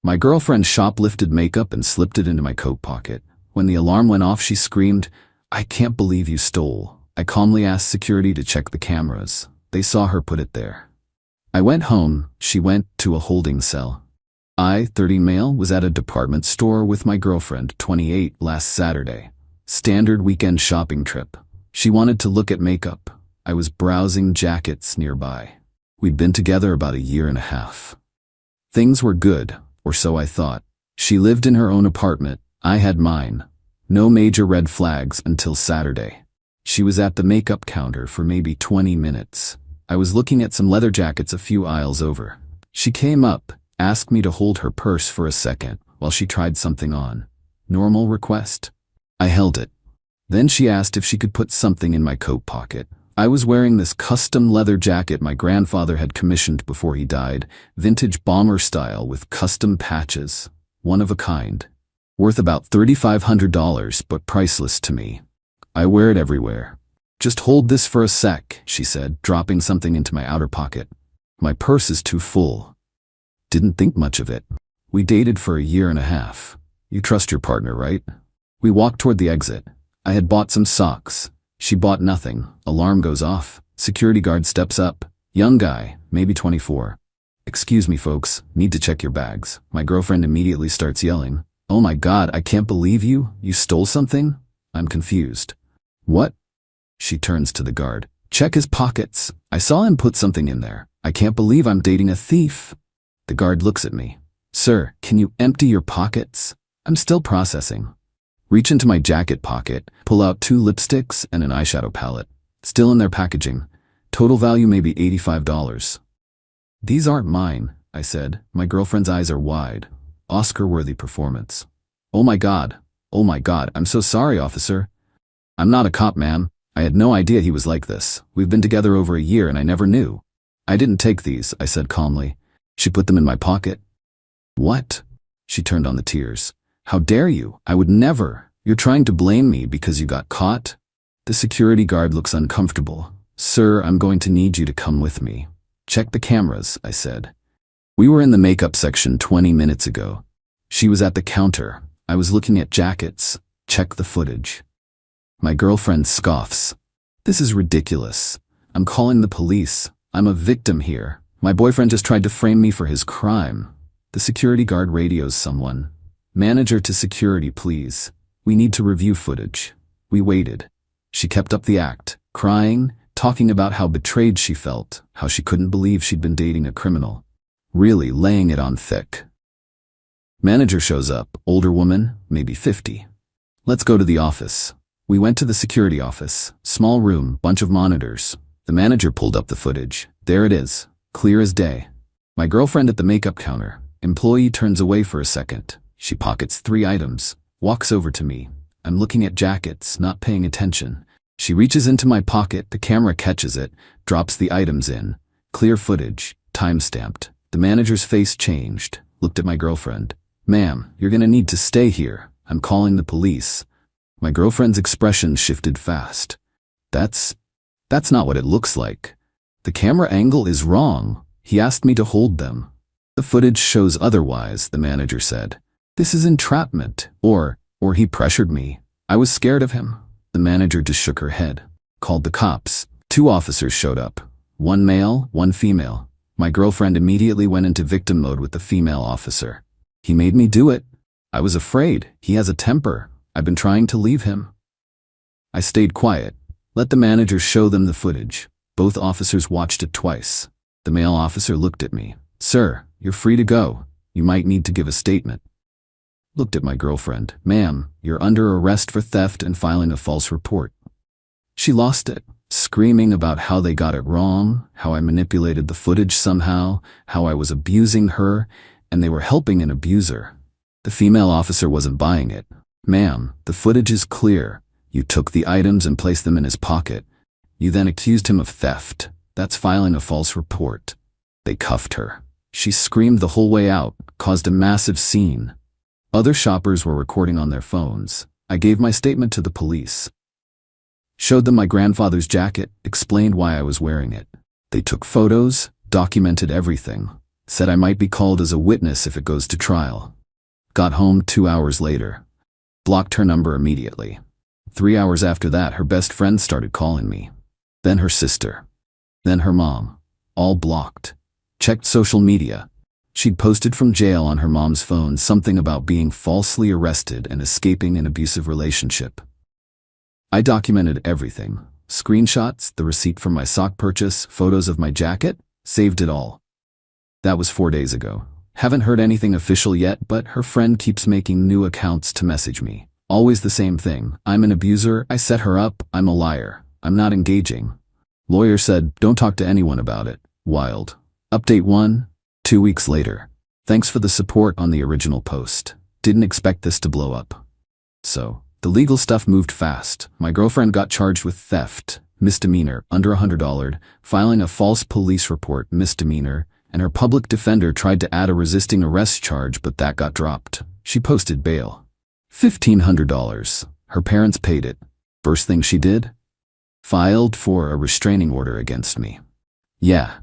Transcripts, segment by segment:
My girlfriend shoplifted makeup and slipped it into my coat pocket. When the alarm went off, she screamed, "I can't believe you stole." I calmly asked security to check the cameras. They saw her put it there. I went home. She went to a holding cell. I, 30 male, was at a department store with my girlfriend, 28, last Saturday. Standard weekend shopping trip. She wanted to look at makeup. I was browsing jackets nearby. We'd been together about 1.5 years. Things were good, or so I thought. She lived in her own apartment. I had mine. No major red flags until Saturday. She was at the makeup counter for maybe 20 minutes. I was looking at some leather jackets a few aisles over. She came up, asked me to hold her purse for a second while she tried something on. Normal request. I held it. Then she asked if she could put something in my coat pocket. I was wearing this custom leather jacket my grandfather had commissioned before he died, vintage bomber style with custom patches, one of a kind. Worth about $3,500, but priceless to me. I wear it everywhere. "Just hold this for a sec," she said, dropping something into my outer pocket. "My purse is too full." Didn't think much of it. We dated for 1.5 years. You trust your partner, right? We walked toward the exit. I had bought some socks. She bought nothing. Alarm goes off. Security guard steps up. Young guy, maybe 24. "Excuse me, folks, need to check your bags." My girlfriend immediately starts yelling, "Oh my God, I can't believe you. You stole something?" I'm confused. "What?" She turns to the guard. "Check his pockets. I saw him put something in there. I can't believe I'm dating a thief." The guard looks at me. "Sir, can you empty your pockets?" I'm still processing. Reach into my jacket pocket, pull out 2 lipsticks and an eyeshadow palette. Still in their packaging. Total value maybe $85. "These aren't mine," I said. My girlfriend's eyes are wide. Oscar-worthy performance. Oh my God, I'm so sorry, officer." "I'm not a cop, ma'am. I had no idea he was like this. We've been together over 1 year and I never knew." "I didn't take these," I said calmly. "She put them in my pocket." "What?" She turned on the tears. "How dare you? I would never. You're trying to blame me because you got caught?" The security guard looks uncomfortable. "Sir, I'm going to need you to come with me." "Check the cameras," I said. "We were in the makeup section 20 minutes ago. She was at the counter. I was looking at jackets. Check the footage." My girlfriend scoffs. "This is ridiculous. I'm calling the police. I'm a victim here. My boyfriend just tried to frame me for his crime." The security guard radios someone. "Manager to security, please. We need to review footage." We waited. She kept up the act, crying, talking about how betrayed she felt, how she couldn't believe she'd been dating a criminal. Really laying it on thick. Manager shows up, older woman, maybe 50. "Let's go to the office." We went to the security office. Small room, bunch of monitors. The manager pulled up the footage. There it is, clear as day. My girlfriend at the makeup counter. Employee turns away for a second. She pockets 3 items, walks over to me. I'm looking at jackets, not paying attention. She reaches into my pocket, the camera catches it, drops the items in. Clear footage, time-stamped. The manager's face changed, looked at my girlfriend. "Ma'am, you're gonna need to stay here. I'm calling the police." My girlfriend's expression shifted fast. That's not what it looks like. "The camera angle is wrong. He asked me to hold them." "The footage shows otherwise," the manager said. "This is entrapment, or he pressured me. I was scared of him." The manager just shook her head. Called the cops. 2 officers showed up. 1 male, 1 female. My girlfriend immediately went into victim mode with the female officer. "He made me do it. I was afraid. He has a temper. I've been trying to leave him." I stayed quiet. Let the manager show them the footage. Both officers watched it twice. The male officer looked at me. "Sir, you're free to go. You might need to give a statement." Looked at my girlfriend. "Ma'am, you're under arrest for theft and filing a false report." She lost it, screaming about how they got it wrong, how I manipulated the footage somehow, how I was abusing her, and they were helping an abuser. The female officer wasn't buying it. "Ma'am, the footage is clear. You took the items and placed them in his pocket. You then accused him of theft. That's filing a false report." They cuffed her. She screamed the whole way out, caused a massive scene. Other shoppers were recording on their phones. I gave my statement to the police. Showed them my grandfather's jacket, explained why I was wearing it. They took photos, documented everything. Said I might be called as a witness if it goes to trial. Got home 2 hours later. Blocked her number immediately. 3 hours after that, her best friend started calling me. Then her sister. Then her mom. All blocked. Checked social media. She'd posted from jail on her mom's phone something about being falsely arrested and escaping an abusive relationship. I documented everything. Screenshots, the receipt from my sock purchase, photos of my jacket, saved it all. That was 4 days ago. Haven't heard anything official yet, but her friend keeps making new accounts to message me. Always the same thing. I'm an abuser, I set her up, I'm a liar. I'm not engaging. Lawyer said, don't talk to anyone about it. Wild. Update 1. 2 weeks later. Thanks for the support on the original post. Didn't expect this to blow up. So, the legal stuff moved fast. My girlfriend got charged with theft, misdemeanor, under $100, filing a false police report, misdemeanor, and her public defender tried to add a resisting arrest charge, but that got dropped. She posted bail. $1,500. Her parents paid it. First thing she did? Filed for a restraining order against me. Yeah.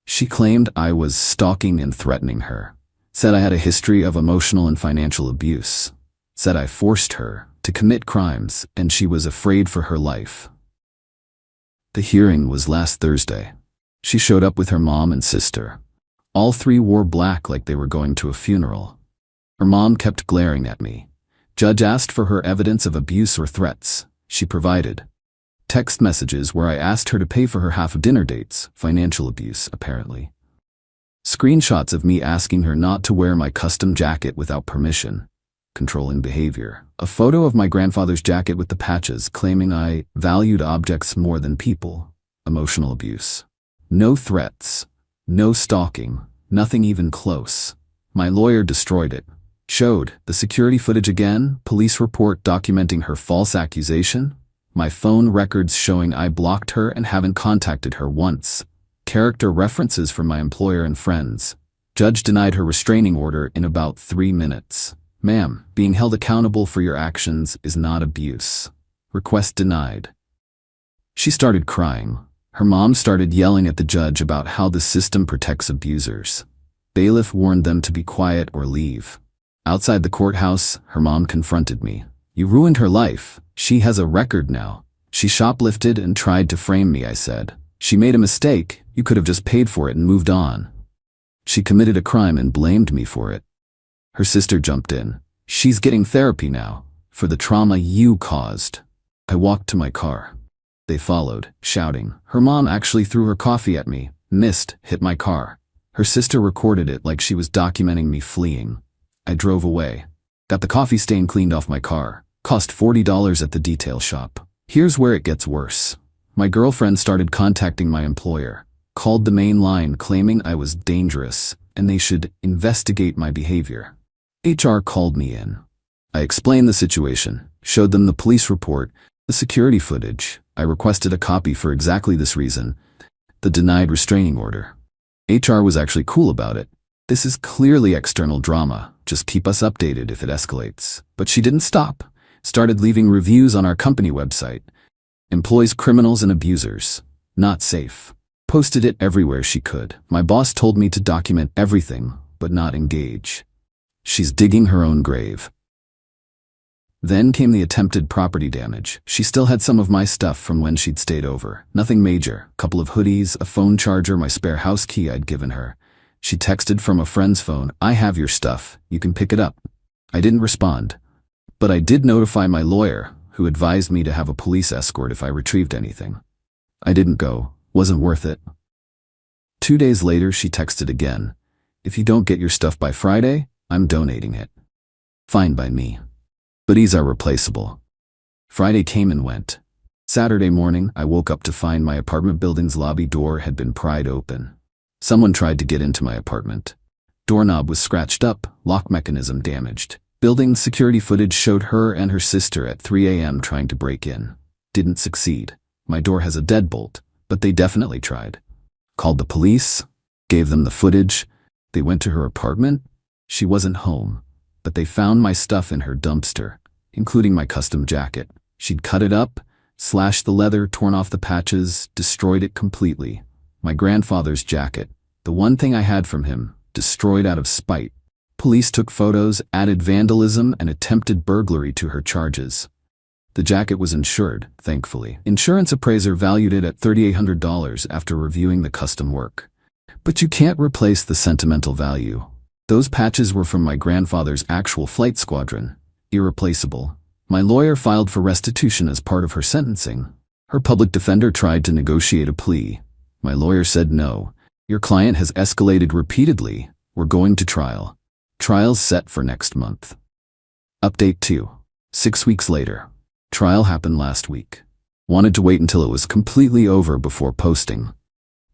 She claimed I was stalking and threatening her. Said I had a history of emotional and financial abuse. Said I forced her to commit crimes and she was afraid for her life. The hearing was last Thursday. She showed up with her mom and sister. All three wore black like they were going to a funeral. Her mom kept glaring at me. Judge asked for her evidence of abuse or threats. She provided. Text messages where I asked her to pay for her half-dinner dates, financial abuse, apparently. Screenshots of me asking her not to wear my custom jacket without permission, controlling behavior. A photo of my grandfather's jacket with the patches, claiming I valued objects more than people, emotional abuse. No threats, no stalking, nothing even close. My lawyer destroyed it. Showed the security footage again, police report documenting her false accusation, my phone records showing I blocked her and haven't contacted her once, character references from my employer and friends. Judge denied her restraining order in about 3 minutes. Ma'am, being held accountable for your actions is not abuse. Request denied. She started crying. Her mom started yelling at the judge about how the system protects abusers. Bailiff warned them to be quiet or leave. Outside the courthouse, her mom confronted me. You ruined her life. She has a record now. She shoplifted and tried to frame me, I said. She made a mistake. You could have just paid for it and moved on. She committed a crime and blamed me for it. Her sister jumped in. She's getting therapy now, for the trauma you caused. I walked to my car. They followed, shouting. Her mom actually threw her coffee at me, missed, hit my car. Her sister recorded it like she was documenting me fleeing. I drove away. Got the coffee stain cleaned off my car. Cost $40 at the detail shop. Here's where it gets worse. My girlfriend started contacting my employer. Called the main line claiming I was dangerous and they should investigate my behavior. HR called me in. I explained the situation, showed them the police report, the security footage. I requested a copy for exactly this reason, the denied restraining order. HR was actually cool about it. This is clearly external drama. Just keep us updated if it escalates. But she didn't stop. Started leaving reviews on our company website. Employs criminals and abusers. Not safe. Posted it everywhere she could. My boss told me to document everything, but not engage. She's digging her own grave. Then came the attempted property damage. She still had some of my stuff from when she'd stayed over. Nothing major. Couple of hoodies, a phone charger, my spare house key I'd given her. She texted from a friend's phone, I have your stuff, you can pick it up. I didn't respond. But I did notify my lawyer, who advised me to have a police escort if I retrieved anything. I didn't go, wasn't worth it. 2 days later she texted again, if you don't get your stuff by Friday, I'm donating it. Fine by me. Hoodies are replaceable. Friday came and went. Saturday morning I woke up to find my apartment building's lobby door had been pried open. Someone tried to get into my apartment. Doorknob was scratched up, lock mechanism damaged. Building security footage showed her and her sister at 3 a.m. trying to break in. Didn't succeed. My door has a deadbolt, but they definitely tried. Called the police, gave them the footage. They went to her apartment. She wasn't home, but they found my stuff in her dumpster, including my custom jacket. She'd cut it up, slashed the leather, torn off the patches, destroyed it completely. My grandfather's jacket, the one thing I had from him, destroyed out of spite. Police took photos, added vandalism, and attempted burglary to her charges. The jacket was insured, thankfully. Insurance appraiser valued it at $3,800 after reviewing the custom work. But you can't replace the sentimental value. Those patches were from my grandfather's actual flight squadron. Irreplaceable. My lawyer filed for restitution as part of her sentencing. Her public defender tried to negotiate a plea. My lawyer said no. Your client has escalated repeatedly. We're going to trial. Trial's set for next month. Update 2. 6 weeks later. Trial happened last week. Wanted to wait until it was completely over before posting.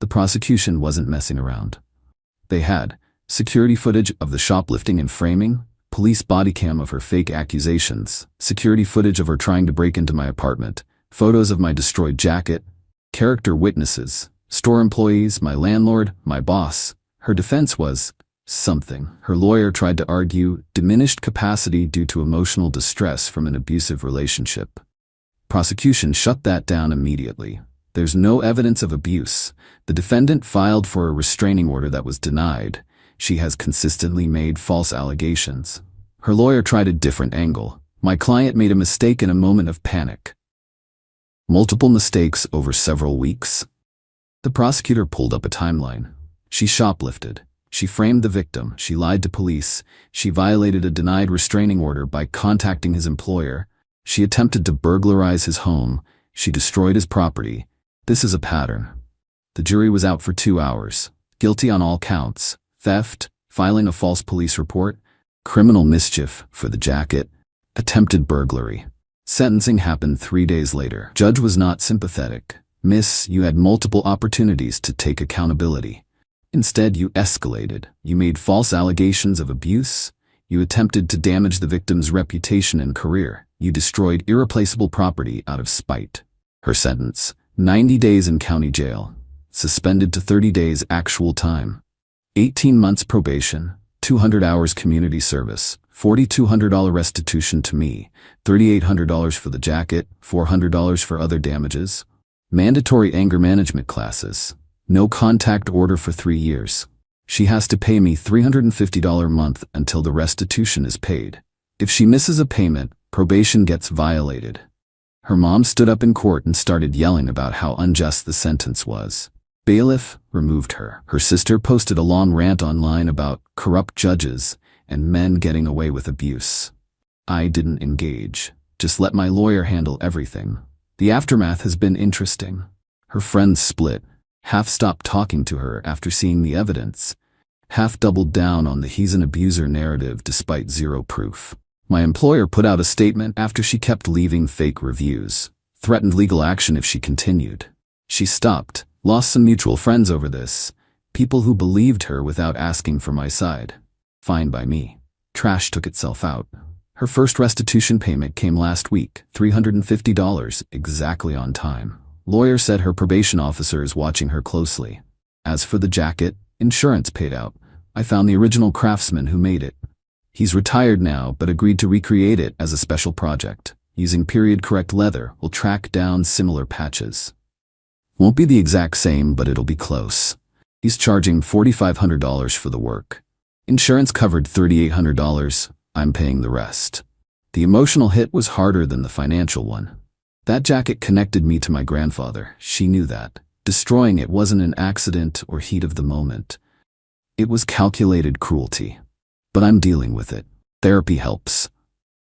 The prosecution wasn't messing around. They had security footage of the shoplifting and framing, police body cam of her fake accusations, security footage of her trying to break into my apartment, photos of my destroyed jacket, character witnesses, store employees, my landlord, my boss. Her defense was something. Her lawyer tried to argue diminished capacity due to emotional distress from an abusive relationship. Prosecution shut that down immediately. There's no evidence of abuse. The defendant filed for a restraining order that was denied. She has consistently made false allegations. Her lawyer tried a different angle. My client made a mistake in a moment of panic. Multiple mistakes over several weeks. The prosecutor pulled up a timeline. She shoplifted. She framed the victim. She lied to police. She violated a denied restraining order by contacting his employer. She attempted to burglarize his home. She destroyed his property. This is a pattern. The jury was out for 2 hours. Guilty on all counts. Theft, filing a false police report, criminal mischief for the jacket, attempted burglary. Sentencing happened 3 days later. Judge was not sympathetic. Miss, you had multiple opportunities to take accountability. Instead, you escalated. You made false allegations of abuse. You attempted to damage the victim's reputation and career. You destroyed irreplaceable property out of spite. Her sentence: 90 days in county jail. Suspended to 30 days actual time. 18 months probation, 200 hours community service, $4,200 restitution to me, $3,800 for the jacket, $400 for other damages. Mandatory anger management classes. No contact order for 3 years. She has to pay me $350 a month until the restitution is paid. If she misses a payment, probation gets violated. Her mom stood up in court and started yelling about how unjust the sentence was. Bailiff removed her. Her sister posted a long rant online about corrupt judges and men getting away with abuse. I didn't engage. Just let my lawyer handle everything. The aftermath has been interesting. Her friends split. Half stopped talking to her after seeing the evidence. Half doubled down on the he's an abuser narrative despite zero proof. My employer put out a statement after she kept leaving fake reviews. Threatened legal action if she continued. She stopped. Lost some mutual friends over this. People who believed her without asking for my side. Fine by me. Trash took itself out. Her first restitution payment came last week, $350, exactly on time. Lawyer said her probation officer is watching her closely. As for the jacket, insurance paid out. I found the original craftsman who made it. He's retired now, but agreed to recreate it as a special project. Using period-correct leather, we'll track down similar patches. Won't be the exact same, but it'll be close. He's charging $4,500 for the work. Insurance covered $3,800. I'm paying the rest. The emotional hit was harder than the financial one. That jacket connected me to my grandfather. She knew that. Destroying it wasn't an accident or heat of the moment. It was calculated cruelty. But I'm dealing with it. Therapy helps.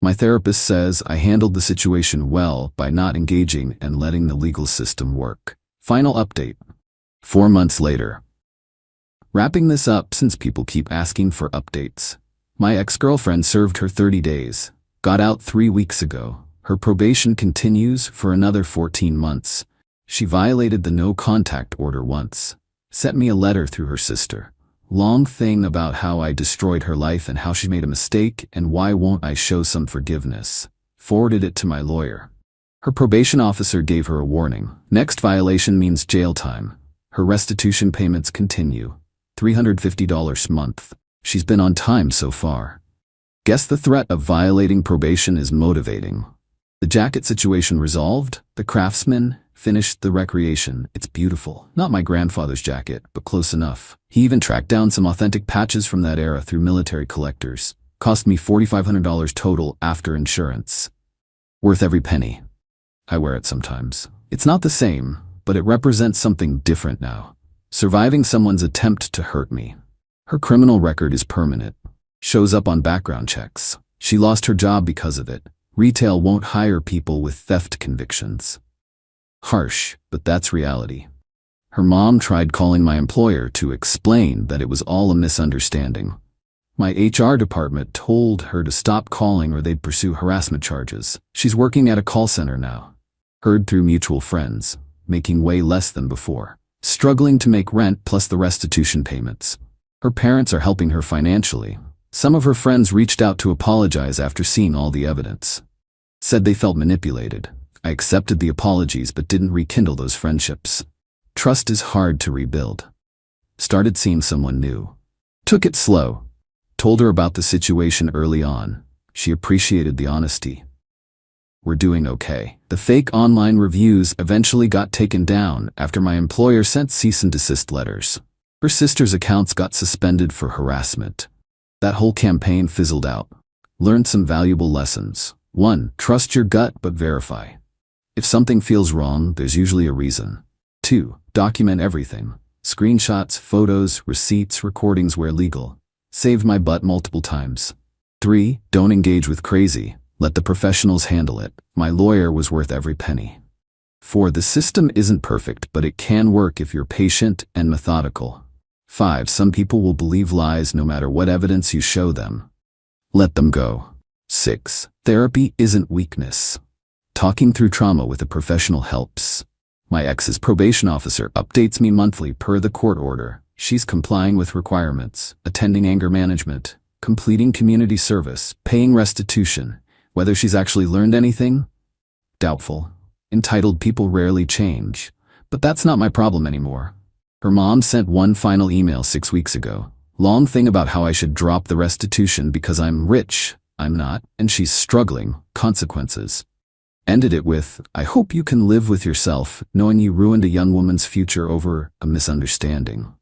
My therapist says I handled the situation well by not engaging and letting the legal system work. Final update. 4 months later. Wrapping this up since people keep asking for updates. My ex-girlfriend served her 30 days. Got out 3 weeks ago. Her probation continues for another 14 months. She violated the no contact order once. Sent me a letter through her sister. Long thing about how I destroyed her life and how she made a mistake and why won't I show some forgiveness. Forwarded it to my lawyer. Her probation officer gave her a warning. Next violation means jail time. Her restitution payments continue. $350 a month. She's been on time so far. Guess the threat of violating probation is motivating. The jacket situation resolved, the craftsman, Finished the recreation. It's beautiful. Not my grandfather's jacket, but close enough. He even tracked down some authentic patches from that era through military collectors. Cost me $4,500 total after insurance. Worth every penny. I wear it sometimes. It's not the same, but it represents something different now. Surviving someone's attempt to hurt me. Her criminal record is permanent. Shows up on background checks. She lost her job because of it. Retail won't hire people with theft convictions. Harsh, but that's reality. Her mom tried calling my employer to explain that it was all a misunderstanding. My HR department told her to stop calling or they'd pursue harassment charges. She's working at a call center now. Heard through mutual friends, making way less than before. Struggling to make rent plus the restitution payments. Her parents are helping her financially. Some of her friends reached out to apologize after seeing all the evidence. Said they felt manipulated. I accepted the apologies but didn't rekindle those friendships. Trust is hard to rebuild. Started seeing someone new. Took it slow. Told her about the situation early on. She appreciated the honesty. We're doing okay. The fake online reviews eventually got taken down after my employer sent cease and desist letters. Her sister's accounts got suspended for harassment. That whole campaign fizzled out. Learned some valuable lessons. 1. Trust your gut but verify. If something feels wrong, there's usually a reason. 2. Document everything. Screenshots, photos, receipts, recordings where legal. Saved my butt multiple times. 3. Don't engage with crazy. Let the professionals handle it. My lawyer was worth every penny. 4. The system isn't perfect, but it can work if you're patient and methodical. 5. Some people will believe lies no matter what evidence you show them. Let them go. 6. Therapy isn't weakness. Talking through trauma with a professional helps. My ex's probation officer updates me monthly per the court order. She's complying with requirements, attending anger management, completing community service, paying restitution. Whether she's actually learned anything? Doubtful. Entitled people rarely change. But that's not my problem anymore. Her mom sent one final email 6 weeks ago. Long thing about how I should drop the restitution because I'm rich. I'm not, and she's struggling. Consequences. Ended it with, I hope you can live with yourself, knowing you ruined a young woman's future over a misunderstanding.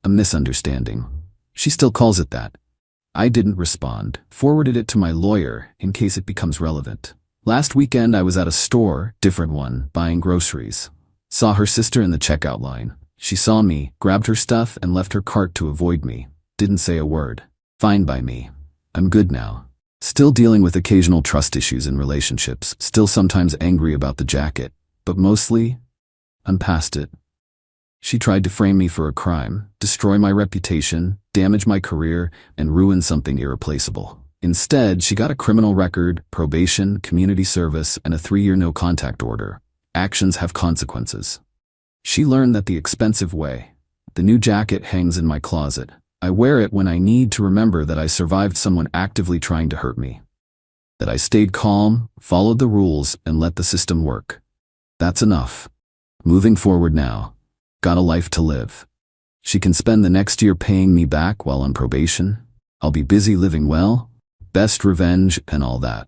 A misunderstanding. She still calls it that. I didn't respond. Forwarded it to my lawyer in case it becomes relevant. Last weekend I was at a store, different one, buying groceries. Saw her sister in the checkout line. She saw me, grabbed her stuff, and left her cart to avoid me. Didn't say a word. Fine by me. I'm good now. Still dealing with occasional trust issues in relationships. Still sometimes angry about the jacket. But mostly, I'm past it. She tried to frame me for a crime, destroy my reputation, damage my career, and ruin something irreplaceable. Instead, she got a criminal record, probation, community service, and a 3-year no-contact order. Actions have consequences. She learned that the expensive way. The new jacket hangs in my closet. I wear it when I need to remember that I survived someone actively trying to hurt me. That I stayed calm, followed the rules, and let the system work. That's enough. Moving forward now. Got a life to live. She can spend the next year paying me back while on probation. I'll be busy living well, best revenge, and all that.